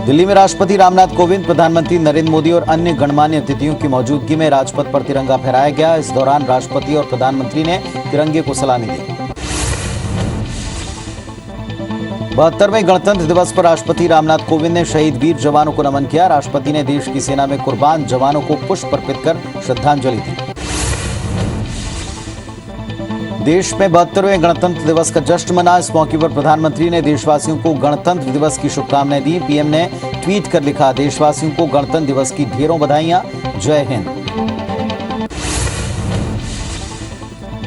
दिल्ली में राष्ट्रपति रामनाथ कोविंद, प्रधानमंत्री नरेंद्र मोदी और अन्य गणमान्य अतिथियों की मौजूदगी में राजपथ पर तिरंगा फहराया गया। इस दौरान राष्ट्रपति और प्रधानमंत्री ने तिरंगे को सलामी दी। 72वें गणतंत्र दिवस पर राष्ट्रपति रामनाथ कोविंद ने शहीद वीर जवानों को नमन किया। राष्ट्रपति ने देश की सेना में कुर्बान जवानों को पुष्प अर्पित कर श्रद्धांजलि दी। देश में 72वें गणतंत्र दिवस का जश्न मना। इस मौके पर प्रधानमंत्री ने देशवासियों को गणतंत्र दिवस की शुभकामनाएं दी। पीएम ने ट्वीट कर लिखा, देशवासियों को गणतंत्र दिवस की ढेरों बधाइयां। जय हिंद।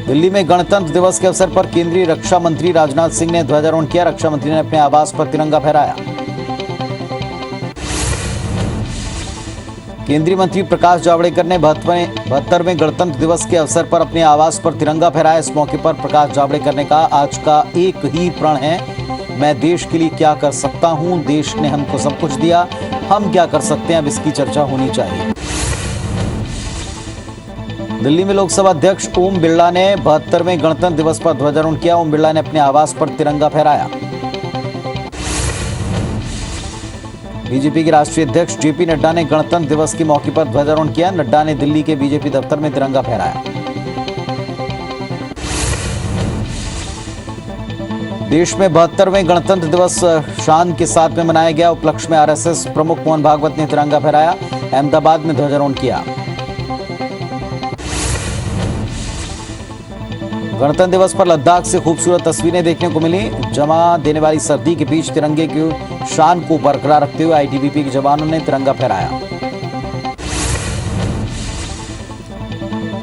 दिल्ली में गणतंत्र दिवस के अवसर पर केंद्रीय रक्षा मंत्री राजनाथ सिंह ने ध्वजारोहण किया। रक्षा मंत्री ने अपने आवास पर तिरंगा फहराया। केंद्रीय मंत्री प्रकाश जावड़ेकर ने 72वें गणतंत्र दिवस के अवसर पर अपने आवास पर तिरंगा फहराया। इस मौके पर प्रकाश जावड़ेकर ने कहा, आज का एक ही प्रण है, मैं देश के लिए क्या कर सकता हूं। देश ने हमको सब कुछ दिया, हम क्या कर सकते हैं, अब इसकी चर्चा होनी चाहिए। दिल्ली में लोकसभा अध्यक्ष ओम बिरला ने 72वें गणतंत्र दिवस पर ध्वजारोहण किया। ओम बिरला ने अपने आवास पर तिरंगा फहराया। बीजेपी के राष्ट्रीय अध्यक्ष जेपी नड्डा ने गणतंत्र दिवस के मौके पर ध्वजारोहण किया। नड्डा ने दिल्ली के बीजेपी दफ्तर में तिरंगा फहराया। देश में 72वें गणतंत्र दिवस शान के साथ में मनाया गया। उपलक्ष्य में आरएसएस प्रमुख मोहन भागवत ने तिरंगा फहराया। अहमदाबाद में ध्वजारोहण किया। गणतंत्र दिवस पर लद्दाख से खूबसूरत तस्वीरें देखने को मिली। जमा देने वाली सर्दी के बीच तिरंगे की शान को बरकरार रखते हुए आईटीबीपी के जवानों ने तिरंगा फहराया।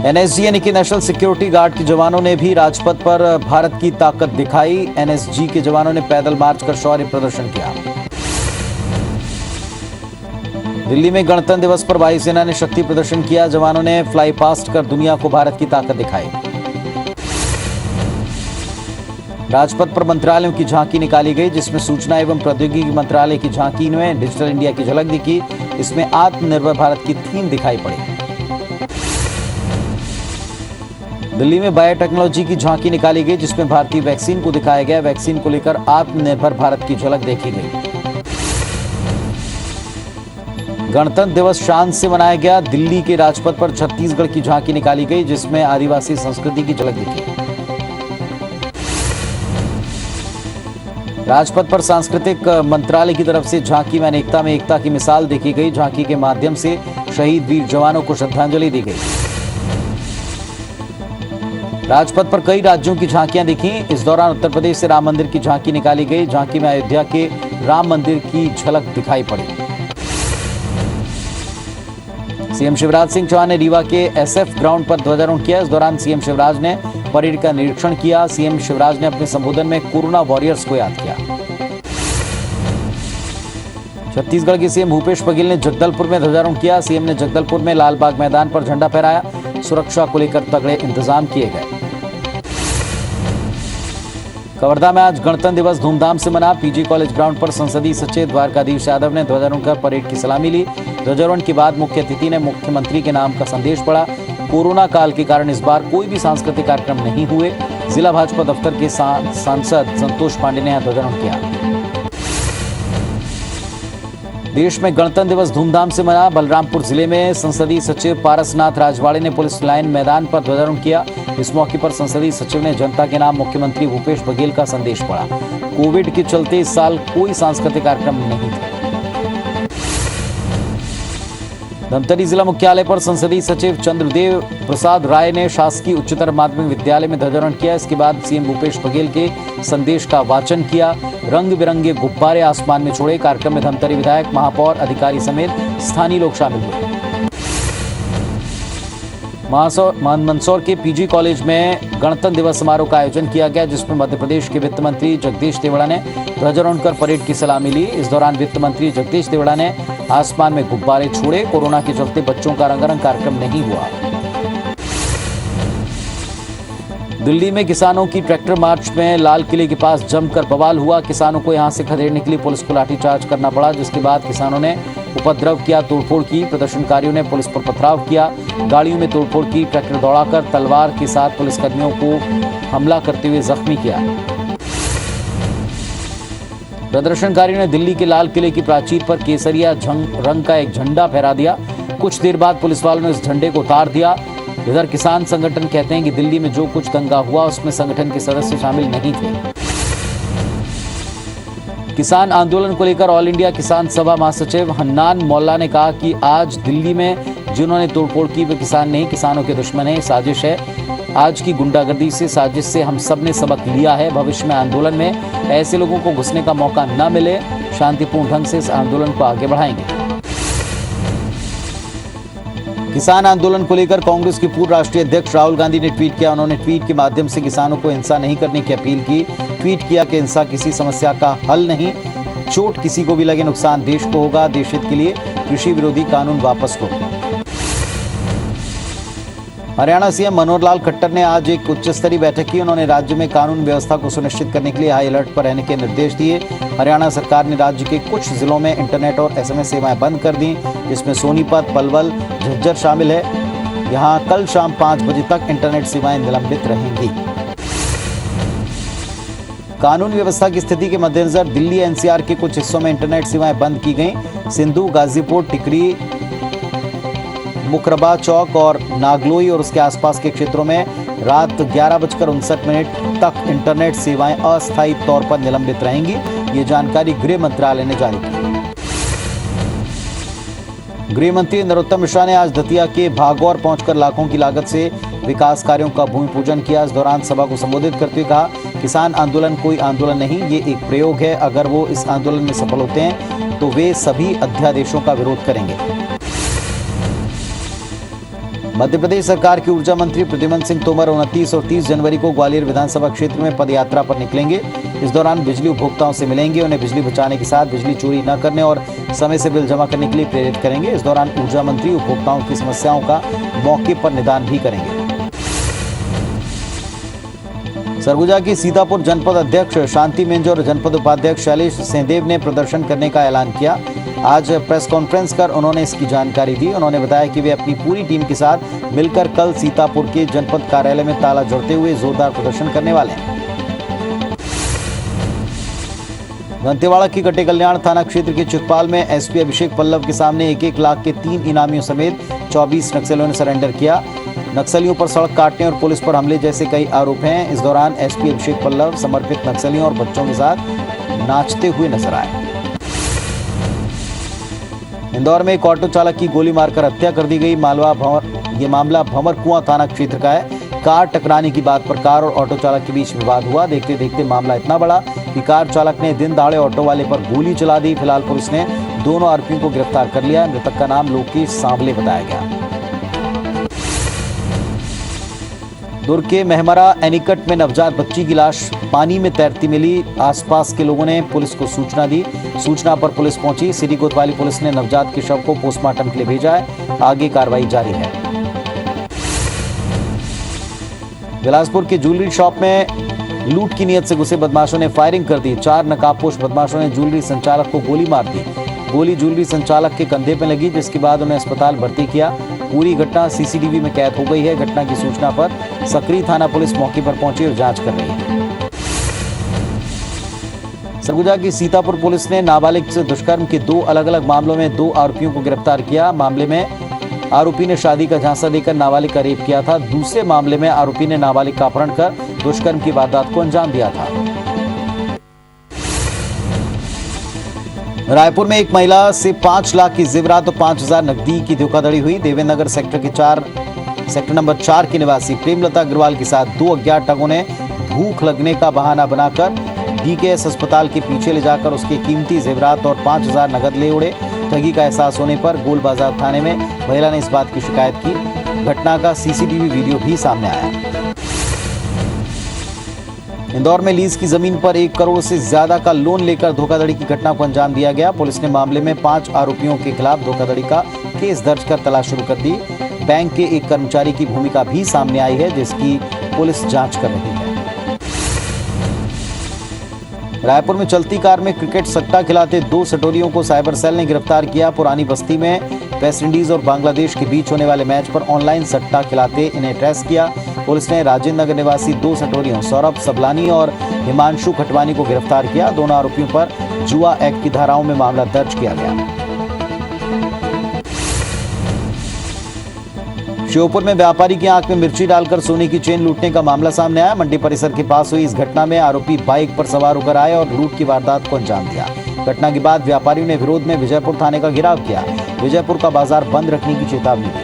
एनएसजी यानी कि नेशनल सिक्योरिटी गार्ड के जवानों ने भी राजपथ पर भारत की ताकत दिखाई। एनएसजी के जवानों ने पैदल मार्च कर शौर्य प्रदर्शन किया। दिल्ली में गणतंत्र दिवस पर वायुसेना ने शक्ति प्रदर्शन किया। जवानों ने फ्लाई पास्ट कर दुनिया को भारत की ताकत दिखाई। राजपथ पर मंत्रालयों की झांकी निकाली गई, जिसमें सूचना एवं प्रौद्योगिकी मंत्रालय की झांकी में डिजिटल इंडिया की झलक दिखी। इसमें आत्मनिर्भर भारत की थीम दिखाई पड़ी। दिल्ली में बायोटेक्नोलॉजी की झांकी निकाली गई, जिसमें भारतीय वैक्सीन को दिखाया गया। वैक्सीन को लेकर आत्मनिर्भर भारत की झलक देखी गई। गणतंत्र दिवस शान से मनाया गया। दिल्ली के राजपथ पर छत्तीसगढ़ की झांकी निकाली गई, जिसमें आदिवासी संस्कृति की झलक दिखी। राजपथ पर सांस्कृतिक मंत्रालय की तरफ से झांकी में अनेकता में एकता की मिसाल देखी गई। झांकी के माध्यम से शहीद वीर जवानों को श्रद्धांजलि दी गई। राजपथ पर कई राज्यों की झांकियां दिखी। इस दौरान उत्तर प्रदेश से राम मंदिर की झांकी निकाली गई। झांकी में अयोध्या के राम मंदिर की झलक दिखाई पड़ी। सीएम शिवराज सिंह चौहान ने रीवा के एसएफ ग्राउंड पर ध्वजारोहण किया। इस दौरान सीएम शिवराज ने परेड का निरीक्षण किया। सीएम शिवराज ने अपने संबोधन में कोरोना वॉरियर्स को याद किया। छत्तीसगढ़ के सीएम भूपेश बघेल ने जगदलपुर में ध्वजारोहण किया। सीएम ने जगदलपुर में लाल बाग मैदान पर झंडा फहराया। सुरक्षा को लेकर तगड़े इंतजाम किए गए। कवर्धा में आज गणतंत्र दिवस धूमधाम से मना। पीजी कॉलेज ग्राउंड पर संसदीय सचिव द्वारकाधीश यादव ने ध्वजारोहण कर परेड की सलामी ली। ध्वजारोहण के बाद मुख्य अतिथि ने मुख्यमंत्री के नाम का संदेश पढ़ा। कोरोना काल के कारण इस बार कोई भी सांस्कृतिक कार्यक्रम नहीं हुए। जिला भाजपा दफ्तर के सांसद संतोष पांडे ने ध्वजारोहण किया। देश में गणतंत्र दिवस धूमधाम से मना। बलरामपुर जिले में संसदीय सचिव पारसनाथ राजवाड़े ने पुलिस लाइन मैदान पर ध्वजारोहण किया। इस मौके पर संसदीय सचिव ने जनता के नाम मुख्यमंत्री भूपेश बघेल का संदेश पढ़ा। कोविड के चलते इस साल कोई सांस्कृतिक कार्यक्रम नहीं था। धमतरी जिला मुख्यालय पर संसदीय सचिव चंद्रदेव प्रसाद राय ने शासकीय उच्चतर माध्यमिक विद्यालय में ध्वजारोहण किया। इसके बाद सीएम भूपेश बघेल के संदेश का वाचन किया। रंग बिरंगे गुब्बारे आसमान में छोड़े। कार्यक्रम में धमतरी विधायक, महापौर, अधिकारी समेत स्थानीय लोग शामिल हुए। मंदसौर के पीजी कॉलेज में गणतंत्र दिवस समारोह का आयोजन किया गया, जिसमें मध्य प्रदेश के वित्त मंत्री जगदीश देवड़ा ने ध्वजारोहण कर परेड की सलामी ली। इस दौरान वित्त मंत्री जगदीश देवड़ा ने आसमान में गुब्बारे छोड़े। कोरोना के चलते बच्चों का रंगारंग कार्यक्रम नहीं हुआ। दिल्ली में किसानों की ट्रैक्टर मार्च में लाल किले के पास जमकर बवाल हुआ। किसानों को यहां से खदेड़ने के लिए पुलिस को लाठीचार्ज करना पड़ा, जिसके बाद किसानों ने उपद्रव किया, तोड़फोड़ की। प्रदर्शनकारियों ने पुलिस पर पथराव किया, गाड़ियों में तोड़फोड़ की, ट्रैक्टर दौड़ाकर तलवार के साथ पुलिसकर्मियों को हमला करते हुए जख्मी किया। प्रदर्शनकारियों ने दिल्ली के लाल किले की प्राचीर पर केसरिया रंग का एक झंडा फहरा दिया। कुछ देर बाद पुलिस वालों ने इस झंडे को उतार दिया। इधर किसान संगठन कहते हैं कि दिल्ली में जो कुछ दंगा हुआ उसमें संगठन के सदस्य शामिल नहीं थे। किसान आंदोलन को लेकर ऑल इंडिया किसान सभा महासचिव हन्नान मौला ने कहा कि आज दिल्ली में जिन्होंने तोड़फोड़ की वे किसान नहीं, किसानों के दुश्मन है, साजिश है। आज की गुंडागर्दी से, साजिश से हम सब ने सबक लिया है। भविष्य में आंदोलन में ऐसे लोगों को घुसने का मौका न मिले। शांतिपूर्ण ढंग से इस आंदोलन को आगे बढ़ाएंगे। किसान आंदोलन को लेकर कांग्रेस के पूर्व राष्ट्रीय अध्यक्ष राहुल गांधी ने ट्वीट किया। उन्होंने ट्वीट के माध्यम से किसानों को हिंसा नहीं करने की अपील की। ट्वीट किया कि हिंसा किसी समस्या का हल नहीं, चोट किसी को भी लगे नुकसान देश को होगा। देश हित के लिए कृषि विरोधी कानून वापस लो। हरियाणा सीएम मनोहर लाल खट्टर ने आज एक उच्च स्तरीय बैठक की। उन्होंने राज्य में कानून व्यवस्था को सुनिश्चित करने के लिए हाई अलर्ट पर रहने के निर्देश दिए। हरियाणा सरकार ने राज्य के कुछ जिलों में इंटरनेट और एसएमएस सेवाएं बंद कर दी, जिसमें सोनीपत, पलवल, झज्जर शामिल है। यहां कल शाम 5 बजे तक इंटरनेट सेवाएं निलंबित रहेंगी। कानून व्यवस्था की स्थिति के मद्देनजर दिल्ली एनसीआर के कुछ हिस्सों में इंटरनेट सेवाएं बंद की गई। सिंधु, गाजीपुर, टिकरी, मुकरबा चौक और नागलोई और उसके आसपास के क्षेत्रों में रात 11:59 तक इंटरनेट सेवाएं अस्थायी तौर पर निलंबित रहेंगी। ये जानकारी गृह मंत्रालय ने जारी की। गृह मंत्री नरोत्तम मिश्रा ने आज दतिया के भागौर पहुंचकर लाखों की लागत से विकास कार्यों का भूमि पूजन किया। इस दौरान सभा को संबोधित करते हुए कहा, किसान आंदोलन कोई आंदोलन नहीं, ये एक प्रयोग है। अगर वो इस आंदोलन में सफल होते हैं तो वे सभी अध्यादेशों का विरोध करेंगे। मध्य प्रदेश सरकार के ऊर्जा मंत्री प्रद्युम्न सिंह तोमर 29 और 30 जनवरी को ग्वालियर विधानसभा क्षेत्र में पदयात्रा पर निकलेंगे। इस दौरान बिजली उपभोक्ताओं से मिलेंगे, उन्हें बिजली बचाने के साथ बिजली चोरी न करने और समय से बिल जमा करने के लिए प्रेरित करेंगे। इस दौरान ऊर्जा मंत्री उपभोक्ताओं की समस्याओं का मौके पर निदान भी करेंगे। सरगुजा की सीतापुर जनपद अध्यक्ष शांति मिंज और जनपद उपाध्यक्ष शैलेश सिंहदेव ने प्रदर्शन करने का ऐलान किया। आज प्रेस कॉन्फ्रेंस कर उन्होंने इसकी जानकारी दी। उन्होंने बताया कि वे अपनी पूरी टीम के साथ मिलकर कल सीतापुर के जनपद कार्यालय में ताला जोड़ते हुए जोरदार प्रदर्शन करने वाले हैं। दंतेवाड़ा की कटे कल्याण थाना क्षेत्र के चितपाल में एसपी अभिषेक पल्लव के सामने 1-1 लाख के 3 इनामियों समेत 24 नक्सलियों ने सरेंडर किया। नक्सलियों पर सड़क काटने और पुलिस पर हमले जैसे कई आरोप हैं। इस दौरान एसपी अभिषेक पल्लव समर्पित नक्सलियों और बच्चों के साथ नाचते हुए नजर आए। इंदौर में एक ऑटो चालक की गोली मारकर हत्या कर दी गई। ये मामला भंवर-कुआं थाना क्षेत्र का है। कार टकराने की बात पर कार और ऑटो चालक के बीच विवाद हुआ। देखते देखते मामला इतना बड़ा कि कार चालक ने दिन दहाड़े ऑटो वाले पर गोली चला दी। फिलहाल पुलिस ने दोनों आरोपियों को गिरफ्तार कर लिया। मृतक का नाम लोकेश सांवले बताया गया। दुर्ग के मेहमरा एनीकट में नवजात बच्ची की लाश पानी में तैरती मिली। आसपास के लोगों ने पुलिस को सूचना दी। सूचना पर पुलिस पहुंची। सिरी कोतवाली पुलिस ने नवजात के शव को पोस्टमार्टम के लिए भेजा है। आगे कार्रवाई जारी है। बिलासपुर के ज्वेलरी शॉप में लूट की नीयत से घुसे बदमाशों ने फायरिंग कर दी। 4 नकाबपोश बदमाशों ने ज्वेलरी संचालक को गोली मार दी। गोली ज्वेलरी संचालक के कंधे पर लगी, जिसके बाद उन्हें अस्पताल भर्ती किया। पूरी घटना सीसीटीवी में कैद हो गई है। घटना की सूचना पर सकरी थाना पुलिस मौके पर पहुंची और जांच कर रही है। सरगुजा की सीतापुर पुलिस ने नाबालिग से दुष्कर्म के 2 अलग-अलग मामलों में 2 आरोपियों को गिरफ्तार किया। मामले में आरोपी ने शादी का झांसा देकर नाबालिग का रेप किया था। दूसरे मामले में आरोपी ने नाबालिग का अपहरण कर दुष्कर्म की वारदात को अंजाम दिया था। रायपुर में एक महिला से 5 लाख की जेवरात और 5,000 नकदी की धोखाधड़ी हुई। देवेंद्र नगर सेक्टर नंबर 4 के निवासी प्रेमलता अग्रवाल के साथ 2 अज्ञात ठगों ने भूख लगने का बहाना बनाकर डीकेएस अस्पताल के पीछे ले जाकर उसके कीमती जेवरात और 5,000 नकद ले उड़े। ठगी का एहसास होने पर गोल बाजार थाने में महिला ने इस बात की शिकायत की। घटना का सीसीटीवी वीडियो भी सामने आया। इंदौर में लीज की जमीन पर 1 करोड़ से ज्यादा का लोन लेकर धोखाधड़ी की घटना को अंजाम दिया गया। पुलिस ने मामले में 5 आरोपियों के खिलाफ धोखाधड़ी का केस दर्ज कर तलाश शुरू कर दी। बैंक के एक कर्मचारी की भूमिका भी सामने आई है, जिसकी पुलिस जांच कर रही है। रायपुर में चलती कार में क्रिकेट सट्टा खिलाते 2 सटोरियों को साइबर सेल ने गिरफ्तार किया। पुरानी बस्ती में वेस्ट इंडीज और बांग्लादेश के बीच होने वाले मैच पर ऑनलाइन सट्टा खिलाते इन्हें ट्रेस किया। पुलिस ने राजेंद्र नगर निवासी 2 सटोरियों सौरभ सबलानी और हिमांशु खटवानी को गिरफ्तार किया। दोनों आरोपियों पर जुआ एक्ट की धाराओं में मामला दर्ज किया गया। श्योपुर में व्यापारी की आंख में मिर्ची डालकर सोने की चेन लूटने का मामला सामने आया। मंडी परिसर के पास हुई इस घटना में आरोपी बाइक पर सवार होकर आए और लूट की वारदात को अंजाम दिया। घटना के बाद व्यापारियों ने विरोध में विजयपुर थाने का घेराव किया। विजयपुर का बाजार बंद रखने की चेतावनी दी।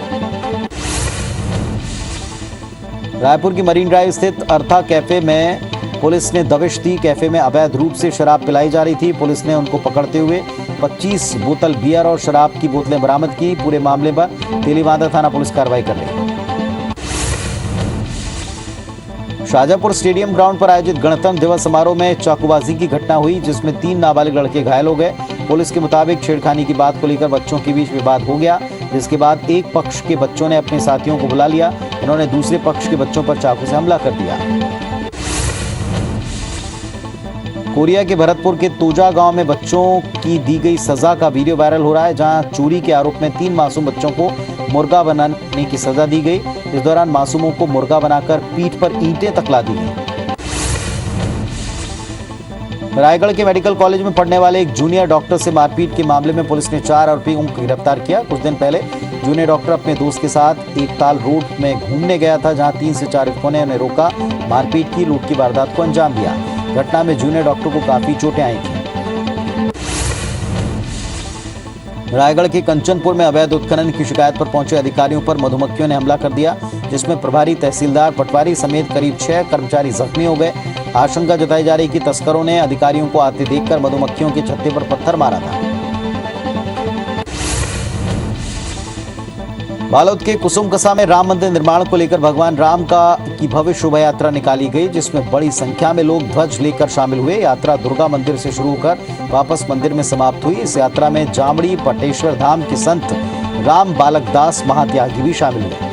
रायपुर की मरीन ड्राइव स्थित अर्था कैफे में पुलिस ने दबिश दी। कैफे में अवैध रूप से शराब पिलाई जा रही थी। पुलिस ने उनको पकड़ते हुए 25 बोतल बियर और शराब की बोतलें बरामद की। पूरे मामले पर तेलीबांधा थाना पुलिस कार्रवाई कर रही है। शाहजहांपुर स्टेडियम ग्राउंड पर आयोजित गणतंत्र दिवस समारोह में चाकूबाजी की घटना हुई, जिसमें 3 नाबालिग लड़के घायल हो गए। पुलिस के मुताबिक छेड़खानी की बात को लेकर बच्चों के बीच विवाद हो गया, जिसके बाद एक पक्ष के बच्चों ने अपने साथियों को बुला लिया। उन्होंने दूसरे पक्ष के बच्चों पर चाकू से हमला कर दिया। कोरिया के भरतपुर के तोजा गांव में बच्चों की दी गई सजा का वीडियो वायरल हो रहा है, जहां चोरी के आरोप में 3 मासूम बच्चों को मुर्गा बनाने की सजा दी गई। इस दौरान मासूमों को मुर्गा बनाकर पीठ पर ईंटें तक ला दी गई। रायगढ़ के मेडिकल कॉलेज में पढ़ने वाले एक जूनियर डॉक्टर से मारपीट के मामले में पुलिस ने 4 आरोपियों को गिरफ्तार किया। कुछ दिन पहले जूनियर डॉक्टर अपने दोस्त के साथ एक ताल रोड में घूमने गया था, जहां 3 से 4 युवकों ने उन्हें रोका, मारपीट की, लूट की वारदात को अंजाम दिया। घटना में जूनियर डॉक्टर को काफी चोटें आई थी। रायगढ़ के कंचनपुर में अवैध उत्खनन की शिकायत पर पहुंचे अधिकारियों पर मधुमक्खियों ने हमला कर दिया, जिसमें प्रभारी तहसीलदार पटवारी समेत करीब 6 कर्मचारी जख्मी हो गए। आशंका जताई जा रही कि तस्करों ने अधिकारियों को आते देखकर मधुमक्खियों के छत्ते पर पत्थर मारा था। बालोद के कुसुमकसा में राम मंदिर निर्माण को लेकर भगवान राम की भव्य शोभा यात्रा निकाली गई, जिसमें बड़ी संख्या में लोग ध्वज लेकर शामिल हुए। यात्रा दुर्गा मंदिर से शुरू होकर वापस मंदिर में समाप्त हुई। इस यात्रा में जामड़ी पटेश्वर धाम के संत राम बालक दास महात्यागी भी शामिल हुए।